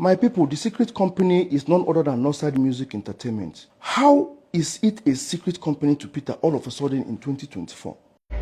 My people, the secret company is none other than Northside Music Entertainment. How is it a secret company to Peter all of a sudden in 2024?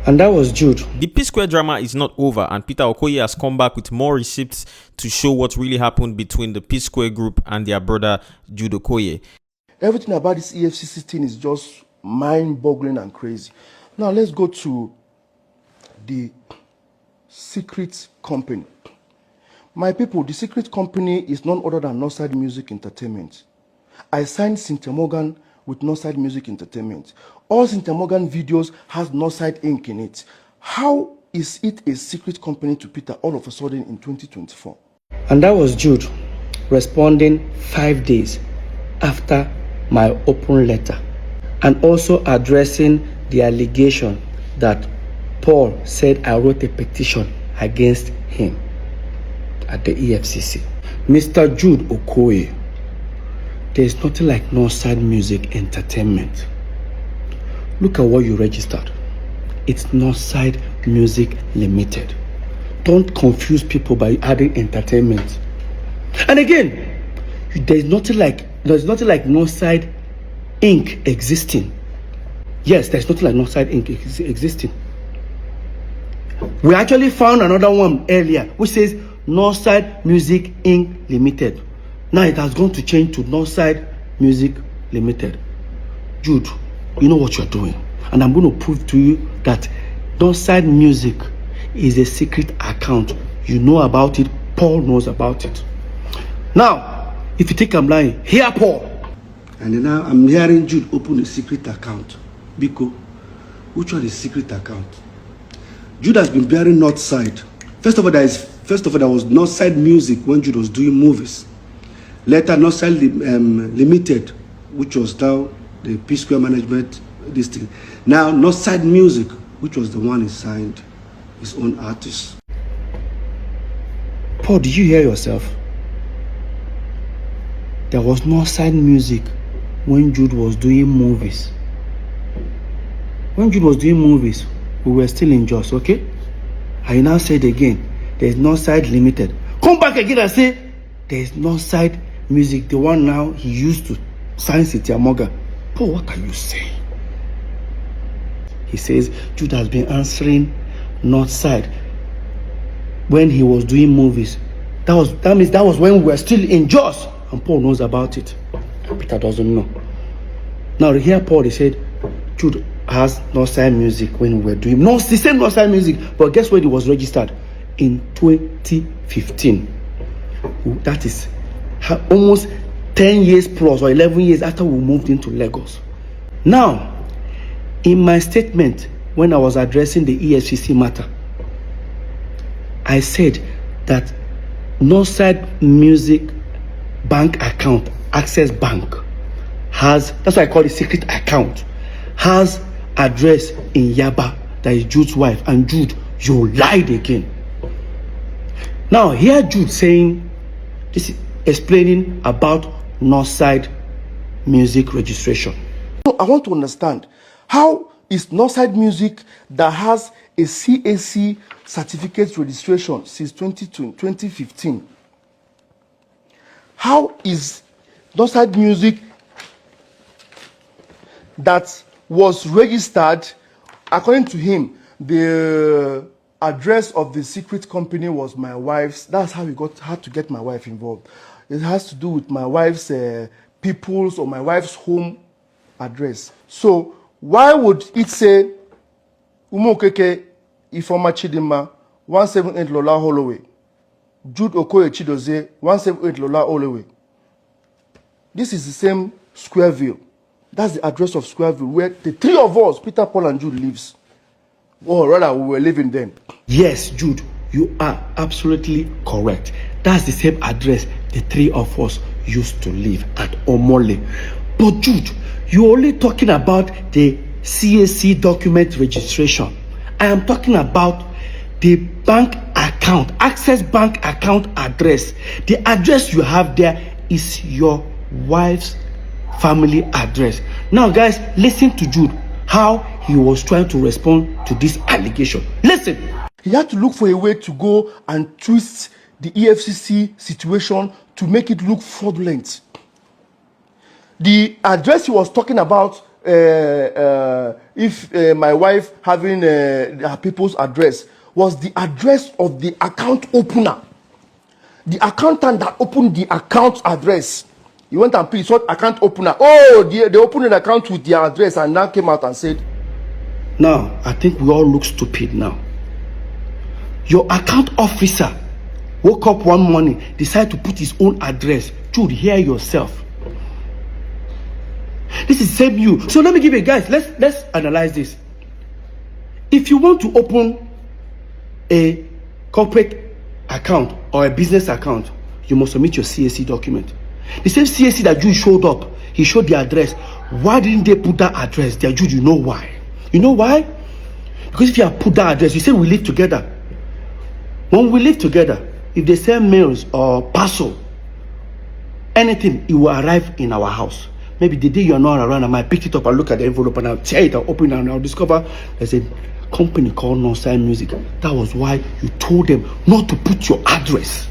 And that was Jude. The Psqaure drama is not over, and Peter Okoye has come back with more receipts to show what really happened between the Psqaure group and their brother Jude Okoye. Everything about this EFCC thing is just mind-boggling and crazy. Now let's go to the secret company. My people, the secret company is none other than Northside Music Entertainment. I signed Cynthia Morgan with Northside Music Entertainment. All Cynthia Morgan videos has Northside Inc. in it. How is it a secret company to Peter all of a sudden in 2024? And that was Jude responding 5 days after my open letter, and also addressing the allegation that Paul said I wrote a petition against him at the EFCC. Mr. Jude Okoye, there's nothing like Northside Music Entertainment. Look at what you registered. It's Northside Music Limited. Don't confuse people by adding entertainment. And again, there's nothing like Northside Inc. existing. Yes, there's nothing like Northside Inc. existing. We actually found another one earlier which says Northside Music Inc. Limited. Now it has gone to change to Northside Music Limited. Jude, you know what you're doing, and I'm going to prove to you that Northside Music is a secret account. You know about it. Paul knows about it. Now, if you think I'm lying, hear Paul. And then now I'm hearing Jude open a secret account. Biko, which one is secret account? Jude has been bearing Northside. First of all, there was Northside Music when Jude was doing movies. Later, Northside Limited, which was now the Psqaure management district. Now, Northside Music, which was the one he signed his own artist. Paul, did you hear yourself? There was Northside Music when Jude was doing movies. When Jude was doing movies, we were still in Jos, okay? I now said again, there's Northside Limited. Come back again and say, there's Northside Music, the one now he used to sign Cynthia Morgan. Paul, what are you saying? He says Jude has been answering Northside when he was doing movies. That means that was when we were still in Jos, and Paul knows about it. Peter doesn't know. Now here Paul, he said Jude has Northside Music when we were doing the same Northside Music, but guess when it was registered? In 2015. That is almost 10 years plus or 11 years after we moved into Lagos. Now, in my statement when I was addressing the EFCC matter, I said that Northside Music bank account, Access Bank, has, that's why I call it secret account, has address in Yaba, that is Jude's wife. And Jude, you lied again. Now here Jude saying, this is explaining about Northside Music registration. I want to understand, how is Northside Music that has a CAC certificate registration since 2015? How is Northside Music that was registered, according to him, the address of the secret company was my wife's. That's how he had to get my wife involved. It has to do with my wife's people's or my wife's home address. So why would it say Umokeke Ifoma Chidima 178 Lola Holloway, Jude Okoye Chidozie 178 Lola Holloway? This is the same Squareville. That's the address of Squareville where the three of us, Peter, Paul, and Jude, lives. Or rather, we were living then. Yes, Jude, you are absolutely correct. That's the same address the three of us used to live at Omole. But Jude, you're only talking about the CAC document registration. I am talking about the bank account, Access Bank account address. The address you have there is your wife's family address. Now guys, listen to Jude, how he was trying to respond to this allegation. Listen. He had to look for a way to go and twist the EFCC situation to make it look fraudulent. The address he was talking about, if my wife having her people's address, was the address of the account opener. The accountant that opened the account address. He went and picked account opener. Oh, they opened an account with their address and now came out and said, now, I think we all look stupid now. Your account officer woke up one morning, decided to put his own address. Jude, hear yourself. This is same you. So let me give you guys, let's analyze this. If you want to open a corporate account or a business account, you must submit your CAC document. The same CAC that Jude showed up, he showed the address. Why didn't they put that address there? Jude, you know why? You know why? Because if you have put that address, you say we live together. When we live together, if they send mails or parcel, anything, it will arrive in our house. Maybe the day you're not around, I might pick it up and look at the envelope and I'll tear it, I'll open it and I'll discover there's a company called Northside Music. That was why you told them not to put your address.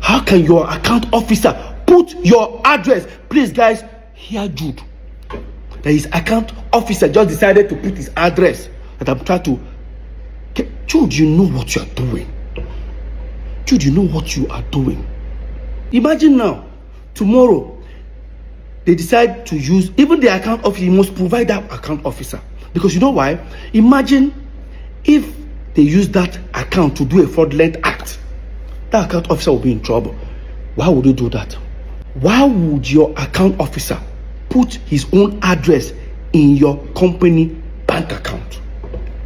How can your account officer put your address? Please, guys, hear Jude. That his account officer just decided to put his address. That I'm trying to. Jude, you know what you are doing. Jude, you know what you are doing. Imagine now, tomorrow, they decide to use, even the account officer, you must provide that account officer. Because you know why? Imagine if they use that account to do a fraudulent act. That account officer will be in trouble. Why would you do that? Why would your account officer put his own address in your company bank account?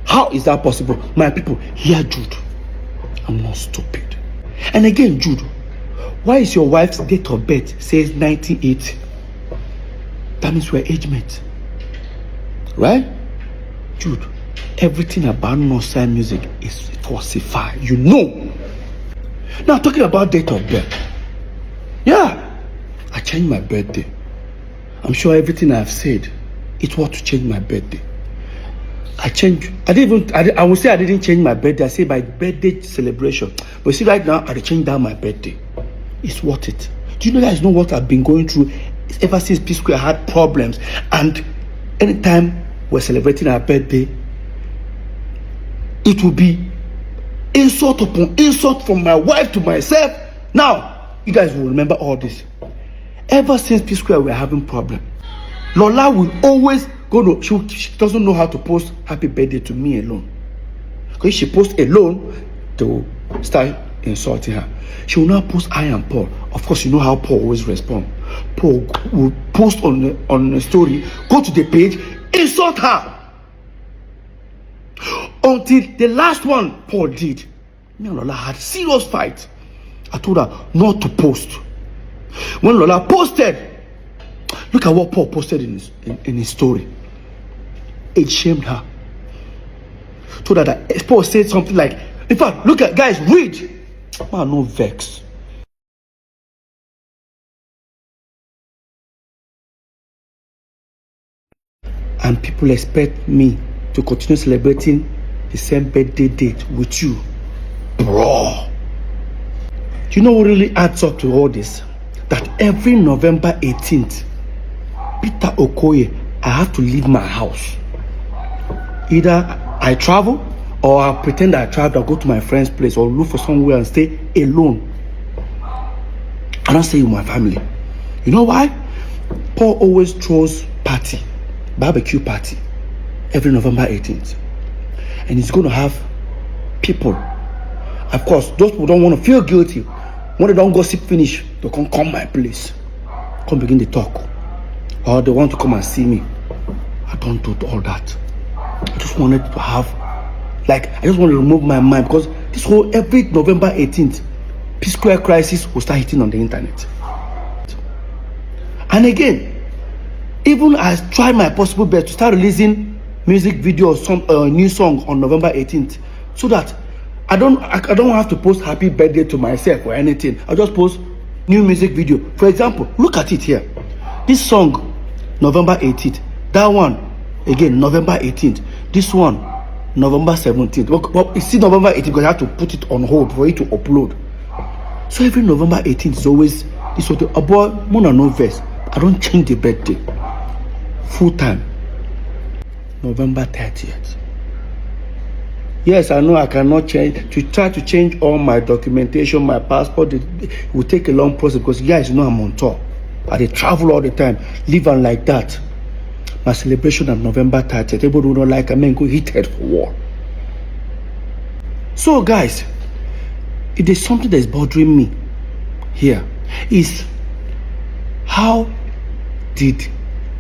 How is that possible? My people, hear Jude. I'm not stupid. And again, Jude, why is your wife's date of birth says 1980? That means we're age mates. Right? Jude, everything about Northside Music is falsified. You know. Now, talking about date of birth. Yeah, I changed my birthday. I'm sure everything I've said, it was to change my birthday. I would say I didn't change my birthday. I say my birthday celebration. But see, right now, I changed down my birthday. It's worth it. Do you know guys know what I've been going through ever since Psqaure had problems? And anytime we're celebrating our birthday, it will be insult upon insult from my wife to myself. Now, you guys will remember all this. Ever since Psqaure, we're having problem. Lola will always go to, she doesn't know how to post happy birthday to me alone. Because if she posts alone, they will start insulting her. She will not post I and Paul. Of course, you know how Paul always responds. Paul will post on a story, go to the page, insult her. Until the last one Paul did. Me and Lola had serious fight. I told her not to post. When Lola posted, look at what Paul posted in his story. It shamed her. Told her that Paul said something like, in fact, look at, guys, read. Man, no vex. And people expect me to continue celebrating the same birthday date with you. Bro. Do you know what really adds up to all this? That every November 18th, Peter Okoye, I have to leave my house. Either I travel or I pretend I travel, I'll go to my friend's place or look for somewhere and stay alone. I don't stay with my family. You know why? Paul always throws party, barbecue party, every November 18th. And he's going to have people. Of course, those people don't want to feel guilty. When they don't gossip finish, they can come my place. Come begin to talk. Or they want to come and see me. I don't do all that. I just wanted to have, I just want to remove my mind, because this whole, every November 18th, Psqaure crisis will start hitting on the internet. And again, even I tried my possible best to start releasing music video or some new song on November 18th, so that I don't have to post happy birthday to myself or anything. I'll just post new music video. For example, look at it here. This song, November 18th. That one, again, November 18th. This one, November 17th. Well, it's still November 18th because I have to put it on hold for it to upload. So every November 18th is always this sort of boy, Mona no verse. I don't change the birthday. Full time. November 30th. Yes, I know I cannot change. To try to change all my documentation, my passport, it will take a long process because you guys know I'm on tour. I travel all the time, live on like that. My celebration on November 30th, everybody who don't like I mean go hit head for war. So guys, it is something that is bothering me here is how did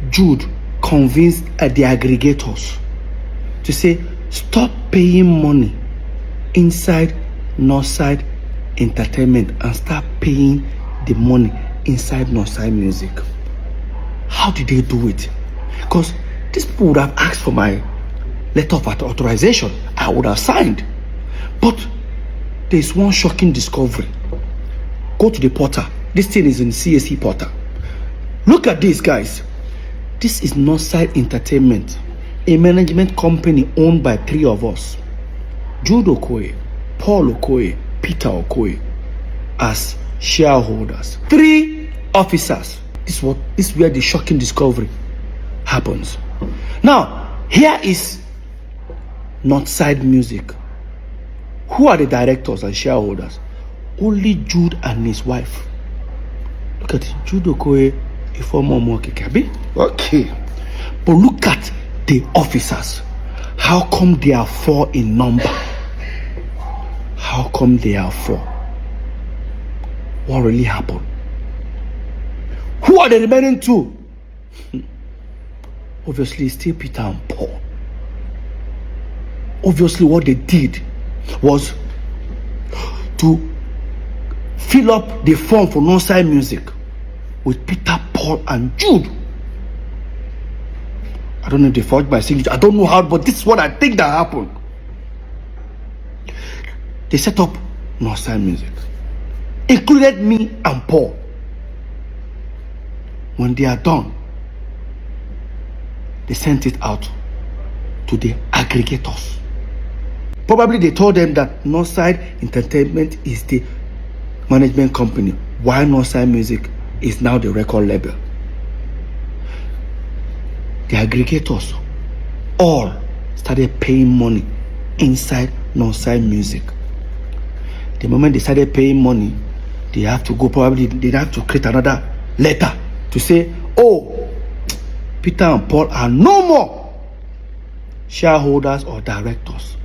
Jude convince the aggregators to say stop paying money inside Northside Entertainment and start paying the money inside Northside Music? How did they do it? Because these people would have asked for my letter of authorization. I would have signed. But there's one shocking discovery. Go to the portal. This thing is in CSE portal. Look at this, guys. This is Northside Entertainment, a management company owned by 3 of us. Jude Okoye, Paul Okoye, Peter Okoye as shareholders. 3 officers. This is where the shocking discovery happens. Now, here is Northside Music. Who are the directors and shareholders? Only Jude and his wife. Look at it. Jude Okoye, a former Mokikabi. Okay. But look at the officers. How come they are 4 in number? How come they are 4? What really happened? Who are the remaining 2? Obviously, still Peter and Paul. Obviously, what they did was to fill up the form for Northside Music with Peter, Paul, and Jude. I don't know if they forged my signature. I don't know how, but this is what I think that happened. They set up Northside Music, included me and Paul. When they are done, they sent it out to the aggregators. Probably they told them that Northside Entertainment is the management company, while Northside Music is now the record label. The aggregators all started paying money inside Northside Music. The moment they started paying money, they have to go, probably they have to create another letter to say, oh, Peter and Paul are no more shareholders or directors.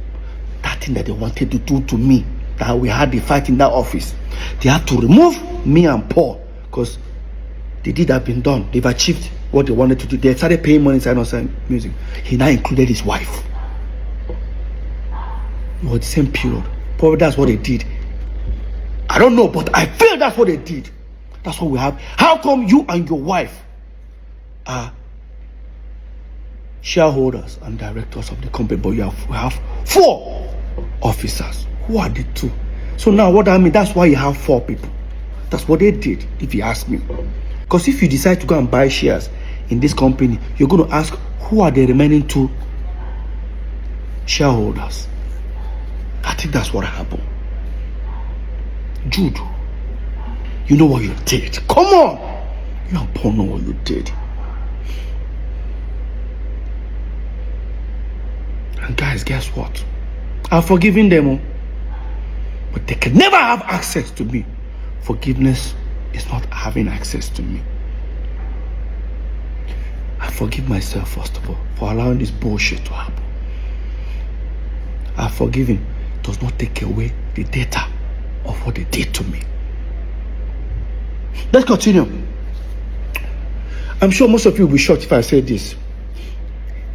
That thing that they wanted to do to me, that we had the fight in that office, they had to remove me and Paul because the deed had been done. They've achieved what they wanted to do. They started paying money inside Northside Music. He now included his wife. It was the same period. Probably that's what they did. I don't know, but I feel that's what they did. That's what we have. How come you and your wife are shareholders and directors of the company, but we have 4 officers? Who are the 2? So now what I mean, that's why you have 4 people. That's what they did, if you ask me. Because if you decide to go and buy shares in this company, you're going to ask, who are the remaining 2 shareholders? I think that's what happened. Jude, you know what you did. Come on! You and Paul know what you did. And guys, guess what? I've forgiven them, but they can never have access to me. Forgiveness is not having access to me. I forgive myself, first of all, for allowing this bullshit to happen. I forgive him. Does not take away the data of what they did to me. Let's continue. I'm sure most of you will be shocked if I say this.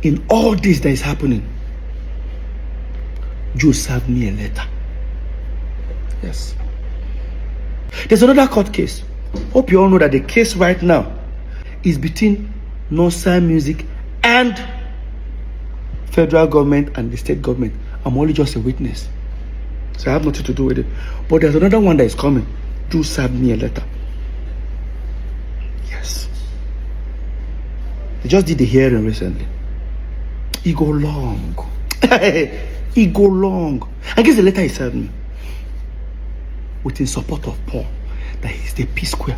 In all this that is happening, Jude served me a letter. Yes. There's another court case. Hope you all know that the case right now is between Northside Music and federal government and the state government. I'm only just a witness, so I have nothing to do with it. But there's another one that is coming. Jude served me a letter. Yes. They just did the hearing recently. It go long. It go long. I guess the letter he served me. with in support of Paul that he's the Psqaure.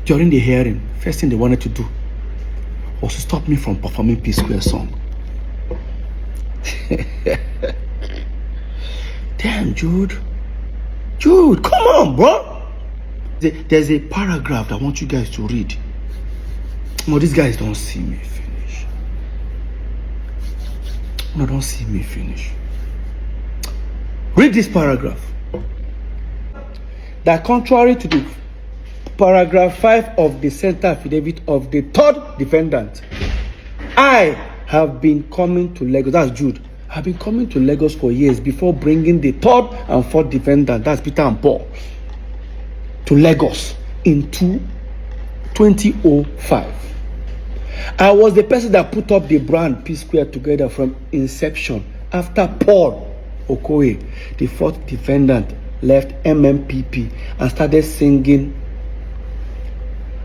During the hearing, first thing they wanted to do was to stop me from performing Psqaure song. Damn, Jude, come on, bro. There's a paragraph that I want you guys to read. No, these guys don't see me finish. No, don't see me finish. Read this paragraph. That contrary to the paragraph 5 of the center affidavit of the third defendant, I have been coming to Lagos. That's Jude. I've been coming to Lagos for years before bringing the third and fourth defendant, that's Peter and Paul, to Lagos in 2005. I was the person that put up the brand Psqaure together from inception after Paul Okoye, the fourth defendant, left MMPP and started singing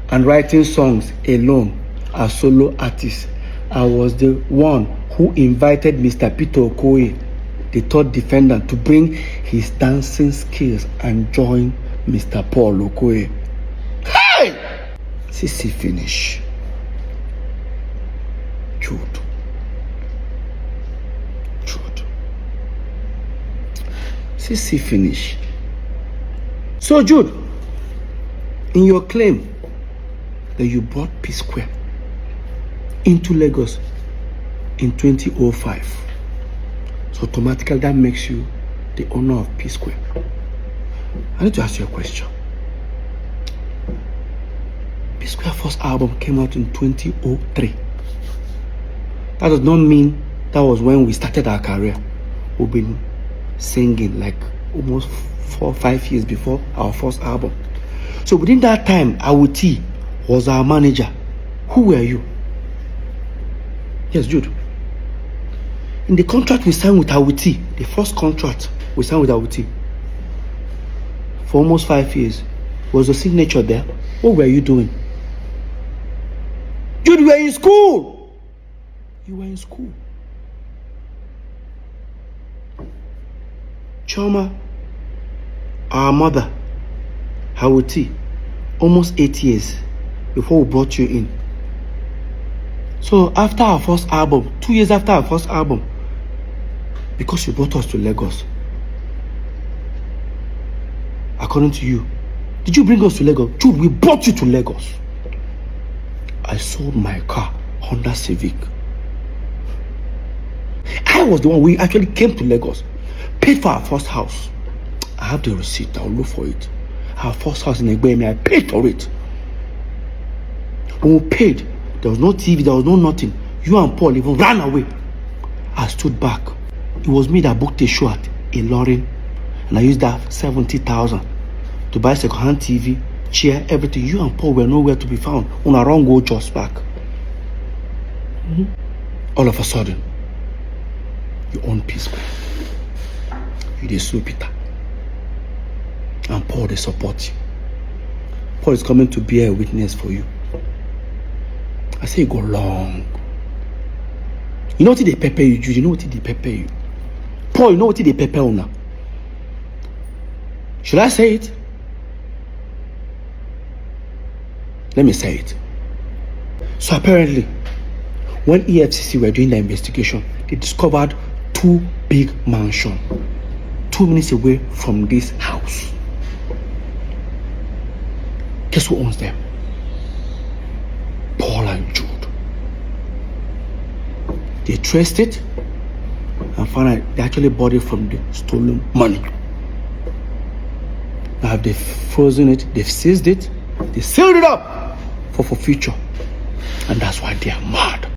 and writing songs alone as solo artist. I was the one who invited Mr. Peter Okoye, the third defendant, to bring his dancing skills and join Mr. Paul Okoye. Hey! CC finish. Jude. CC finish. So Jude, in your claim that you brought Psqaure into Lagos in 2005, so automatically that makes you the owner of Psqaure. I need to ask you a question. Psqaure first album came out in 2003. That does not mean that was when we started our career. We've been singing like almost 4 or 5 years before our first album. So within that time, Awuti was our manager. Who were you? Yes, Jude. In the contract we signed with Awuti, the first contract we signed with Awuti, for almost 5 years, was the signature there. What were you doing? Jude, you were in school. You were in school. Choma, our mother, Awuti, almost 8 years before we brought you in. So after our first album, 2 years after our first album, because you brought us to Lagos, according to you, did you bring us to Lagos? Jude, we brought you to Lagos. I sold my car, Honda Civic. I was the one, we actually came to Lagos, paid for our first house. I have the receipt, I'll look for it. Our first house in Egbemi, I paid for it. When we paid, there was no TV, there was no nothing. You and Paul even ran away. I stood back. It was me that booked a show at Ilorin, and I used that 70,000 to buy second-hand TV, chair, everything. You and Paul were nowhere to be found. On our own go just back. All of a sudden, you own Psqaure. You dey sue Peter. And Paul, they support you. Paul is coming to bear a witness for you. I say you go long. You know what they pepper you, Jude? You know what they pepper you? Paul, you know what they pepper you now? Should I say it? Let me say it. So apparently, when EFCC were doing the investigation, they discovered 2 big mansions 2 minutes away from this house. Guess who owns them? Paul and Jude. They traced it and found out they actually bought it from the stolen money. Now they've frozen it, they've seized it, they sealed it up for future. And that's why they are mad.